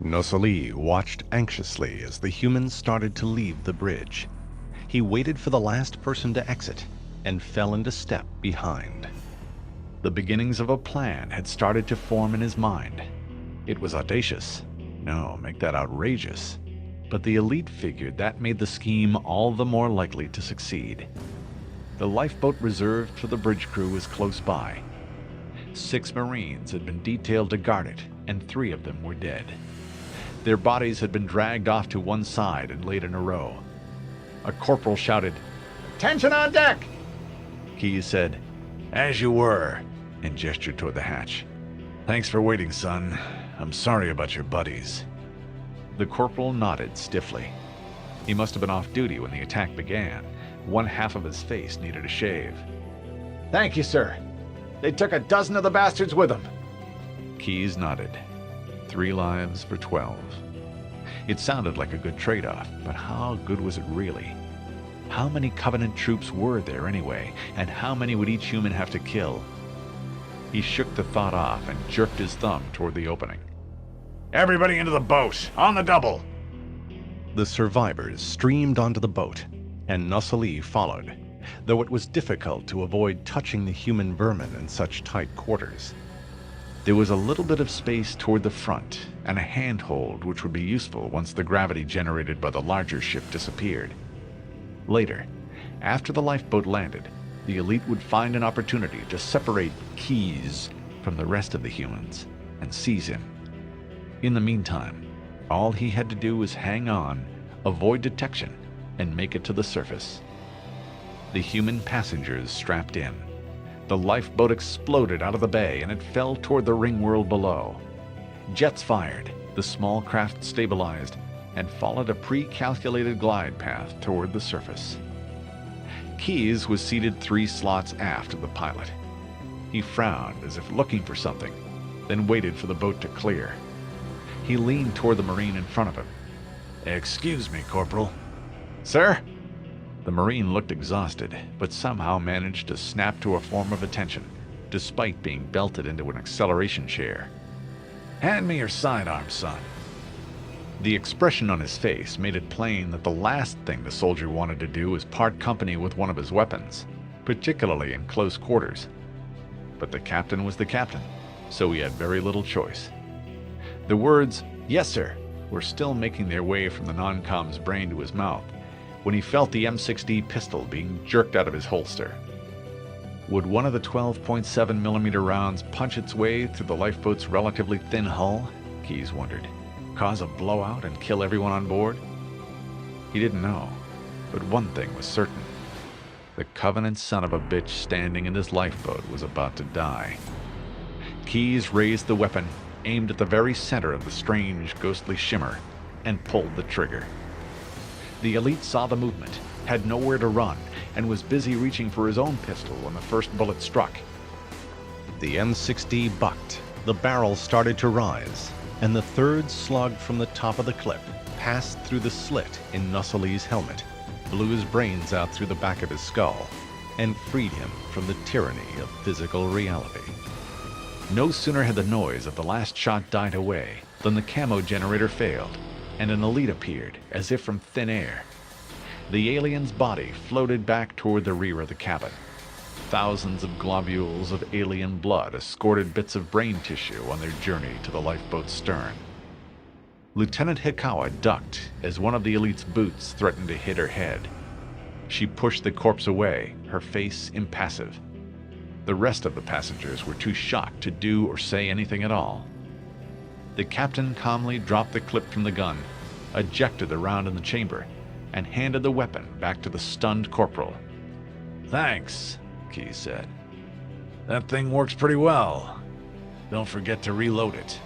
Nosali watched anxiously as the humans started to leave the bridge. He waited for the last person to exit and fell into step behind. The beginnings of a plan had started to form in his mind. It was audacious. No, make that outrageous. But the elite figured that made the scheme all the more likely to succeed. The lifeboat reserved for the bridge crew was close by. 6 Marines had been detailed to guard it, and 3 of them were dead. Their bodies had been dragged off to one side and laid in a row. A corporal shouted, "Attention on deck!" Keyes said, "As you were," and gestured toward the hatch. "Thanks for waiting, son. I'm sorry about your buddies." The corporal nodded stiffly. He must have been off duty when the attack began. One half of his face needed a shave. "Thank you, sir. They took a dozen of the bastards with them." Keyes nodded. 3 lives for 12. It sounded like a good trade-off, but how good was it really? How many Covenant troops were there anyway, and how many would each human have to kill? He shook the thought off and jerked his thumb toward the opening. "Everybody into the boat! On the double!" The survivors streamed onto the boat, and Nosali followed, though it was difficult to avoid touching the human vermin in such tight quarters. There was a little bit of space toward the front, and a handhold which would be useful once the gravity generated by the larger ship disappeared. Later, after the lifeboat landed, the elite would find an opportunity to separate Keyes from the rest of the humans and seize him. In the meantime, all he had to do was hang on, avoid detection, and make it to the surface. The human passengers strapped in. The lifeboat exploded out of the bay and it fell toward the ring world below. Jets fired, the small craft stabilized, and followed a pre-calculated glide path toward the surface. Keyes was seated 3 slots aft of the pilot. He frowned as if looking for something, then waited for the boat to clear. He leaned toward the Marine in front of him. "Excuse me, Corporal." "Sir?" The Marine looked exhausted, but somehow managed to snap to a form of attention, despite being belted into an acceleration chair. "Hand me your sidearm, son." The expression on his face made it plain that the last thing the soldier wanted to do was part company with one of his weapons, particularly in close quarters. But the captain was the captain, so he had very little choice. The words, "Yes, sir," were still making their way from the non-com's brain to his mouth when he felt the M60 pistol being jerked out of his holster. Would one of the 12.7mm rounds punch its way through the lifeboat's relatively thin hull? Keyes wondered. Cause a blowout and kill everyone on board? He didn't know, but one thing was certain. The Covenant son of a bitch standing in his lifeboat was about to die. Keyes raised the weapon, aimed at the very center of the strange, ghostly shimmer, and pulled the trigger. The elite saw the movement, had nowhere to run, and was busy reaching for his own pistol when the first bullet struck. The M60 bucked, the barrel started to rise, and the third slug from the top of the clip passed through the slit in Nosali's helmet, blew his brains out through the back of his skull, and freed him from the tyranny of physical reality. No sooner had the noise of the last shot died away than the camo generator failed, and an elite appeared, as if from thin air. The alien's body floated back toward the rear of the cabin. Thousands of globules of alien blood escorted bits of brain tissue on their journey to the lifeboat's stern. Lieutenant Hikawa ducked as one of the elite's boots threatened to hit her head. She pushed the corpse away, her face impassive. The rest of the passengers were too shocked to do or say anything at all. The captain calmly dropped the clip from the gun, ejected the round in the chamber, and handed the weapon back to the stunned corporal. "Thanks," Keyes said. "That thing works pretty well. Don't forget to reload it."